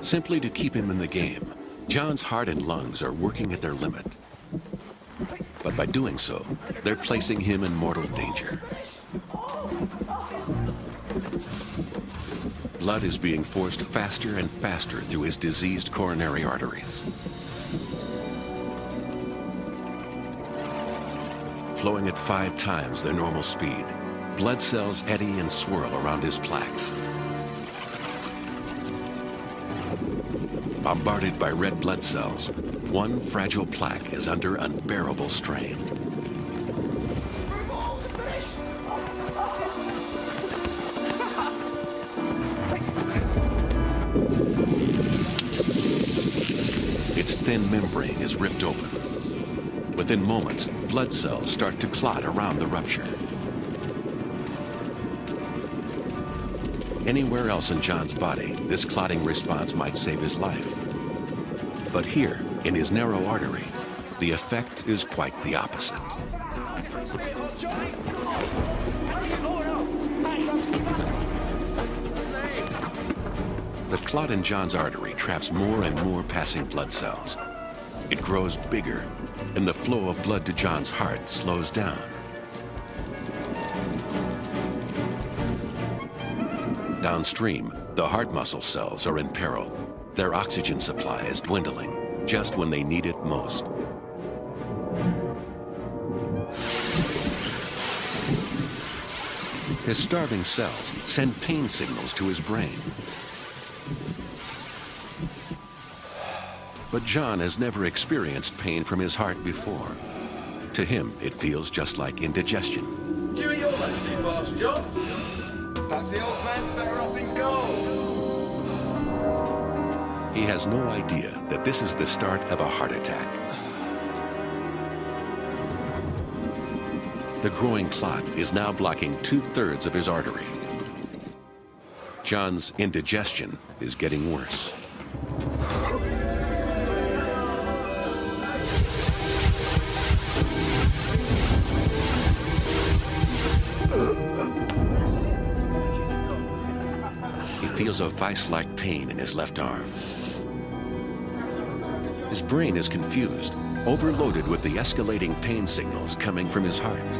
Simply to keep him in the game, John's heart and lungs are working at their limit. But by doing so, they're placing him in mortal danger. Blood is being forced faster and faster through his diseased coronary arteries. Flowing at 5 times their normal speed, blood cells eddy and swirl around his plaques. Bombarded by red blood cells, one fragile plaque is under unbearable strain. Its thin membrane is ripped open. Within moments, blood cells start to clot around the rupture. Anywhere else in John's body, this clotting response might save his life. But here, in his narrow artery, the effect is quite the opposite. The clot in John's artery traps more and more passing blood cells. It grows bigger, and the flow of blood to John's heart slows down. Downstream, the heart muscle cells are in peril. Their oxygen supply is dwindling just when they need it most. His starving cells send pain signals to his brain. But John has never experienced pain from his heart before. To him, it feels just like indigestion. Doing your lunch too fast, John. Perhaps the old man's better off in gold. He has no idea that this is the start of a heart attack. The growing clot is now blocking 2/3 of his artery. John's indigestion is getting worse. He feels a vice-like pain in his left arm. His brain is confused, overloaded with the escalating pain signals coming from his heart.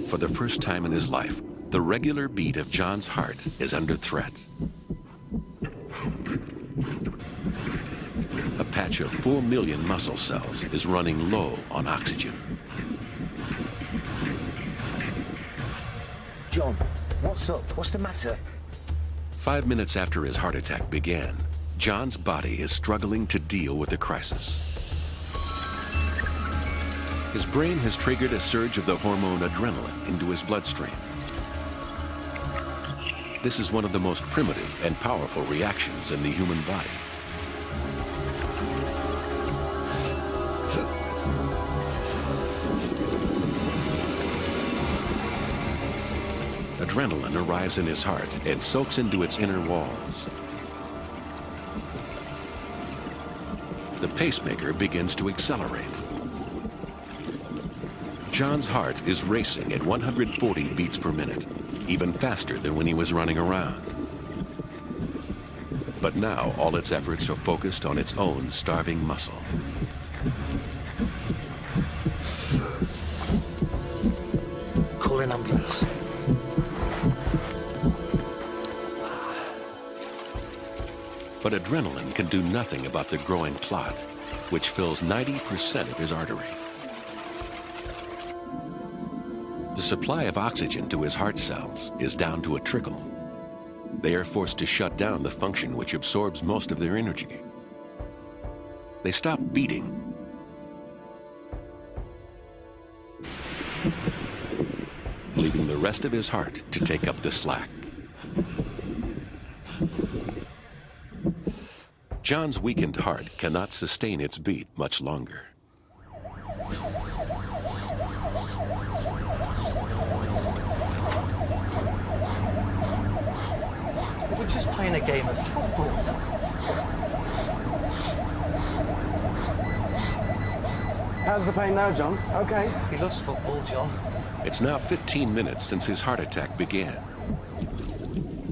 For the first time in his life, the regular beat of John's heart is under threat. A patch of 4 million muscle cells is running low on oxygen. John, what's up? What's the matter? 5 minutes after his heart attack began, John's body is struggling to deal with the crisis. His brain has triggered a surge of the hormone adrenaline into his bloodstream. This is one of the most primitive and powerful reactions in the human body. Adrenaline arrives in his heart and soaks into its inner walls. The pacemaker begins to accelerate. John's heart is racing at 140 beats per minute, even faster than when he was running around. But now all its efforts are focused on its own starving muscle. Call an ambulance. But adrenaline can do nothing about the growing clot, which fills 90% of his artery. The supply of oxygen to his heart cells is down to a trickle. They are forced to shut down the function which absorbs most of their energy. They stop beating, leaving the rest of his heart to take up the slack. John's weakened heart cannot sustain its beat much longer. We're just playing a game of football. How's the pain now, John? Okay. He loves football, John. It's now 15 minutes since his heart attack began.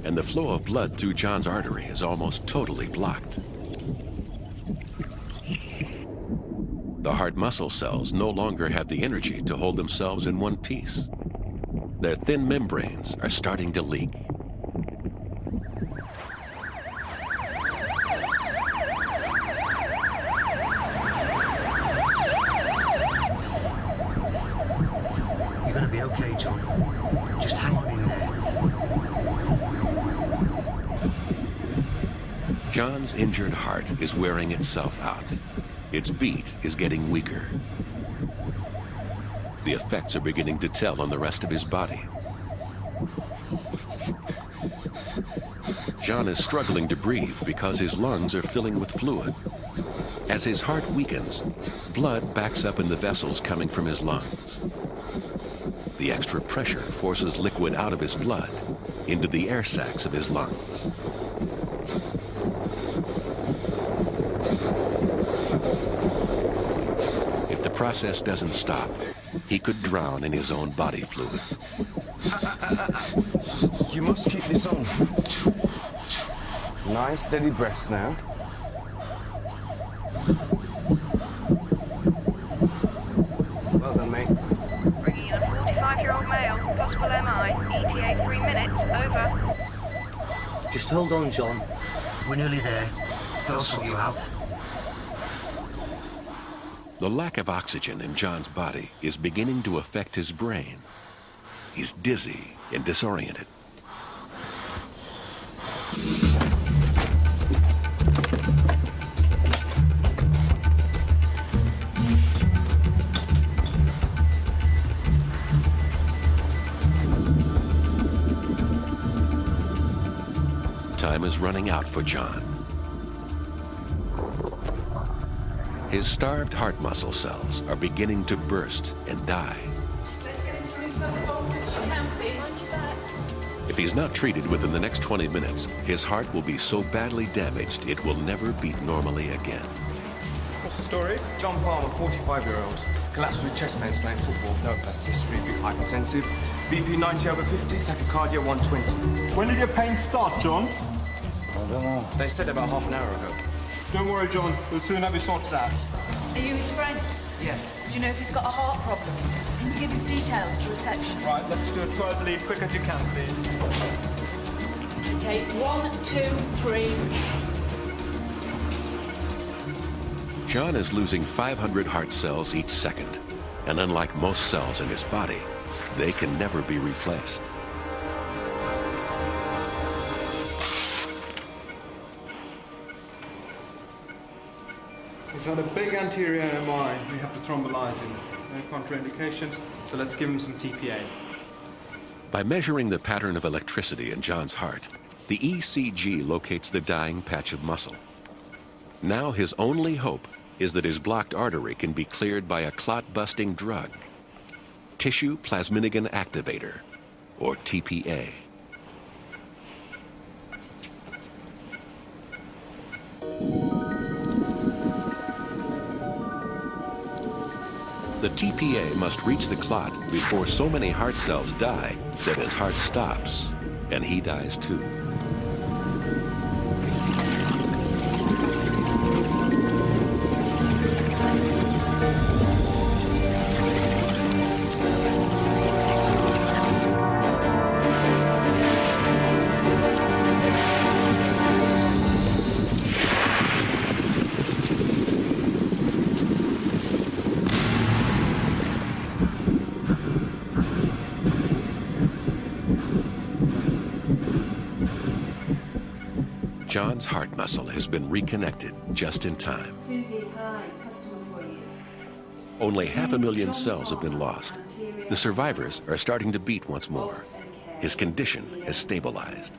And the flow of blood through John's artery is almost totally blocked. The heart muscle cells no longer have the energy to hold themselves in one piece. Their thin membranes are starting to leak. You're gonna be okay, John. Just hang on in there. John's injured heart is wearing itself out. Its beat is getting weaker. The effects are beginning to tell on the rest of his body. John is struggling to breathe because his lungs are filling with fluid. As his heart weakens, blood backs up in the vessels coming from his lungs. The extra pressure forces liquid out of his blood into the air sacs of his lungs. If the process doesn't stop, he could drown in his own body fluid. You must keep this on. Nice, steady breaths now. Well done, mate. Bringing in a 45-year-old male, possible MI, ETA 3 minutes, over. Just hold on, John. We're nearly there. They'll sort you out. The lack of oxygen in John's body is beginning to affect his brain. He's dizzy and disoriented. Time is running out for John. His starved heart muscle cells are beginning to burst and die. Let's get him through as fast as you can, please. Mind your backs. If he's not treated within the next 20 minutes, his heart will be so badly damaged it will never beat normally again. What's the story? John Palmer, 45-year-old. Collapsed with chest pains playing football. No past history, big hypertensive. BP 90/50, tachycardia 120. When did your pain start, John? I don't know. They said about half an hour ago. Don't worry, John. We'll soon have you sorted out. Are you his friend? Yeah. Do you know if he's got a heart problem? Can you give his details to reception? Right, let's do a 12 lead, quick as you can, please. Okay, 1, 2, 3. John is losing 500 heart cells each second, and unlike most cells in his body, they can never be replaced. He's had a big anterior MI. We have to thrombolyze him. No contraindications, so let's give him some TPA. By measuring the pattern of electricity in John's heart, the ECG locates the dying patch of muscle. Now his only hope is that his blocked artery can be cleared by a clot-busting drug, tissue plasminogen activator, or TPA. The TPA must reach the clot before so many heart cells die that his heart stops, and he dies too. John's heart muscle has been reconnected just in time. Susie, hi, customer for you. Only 500,000 cells have been lost. The survivors are starting to beat once more. His condition has stabilized.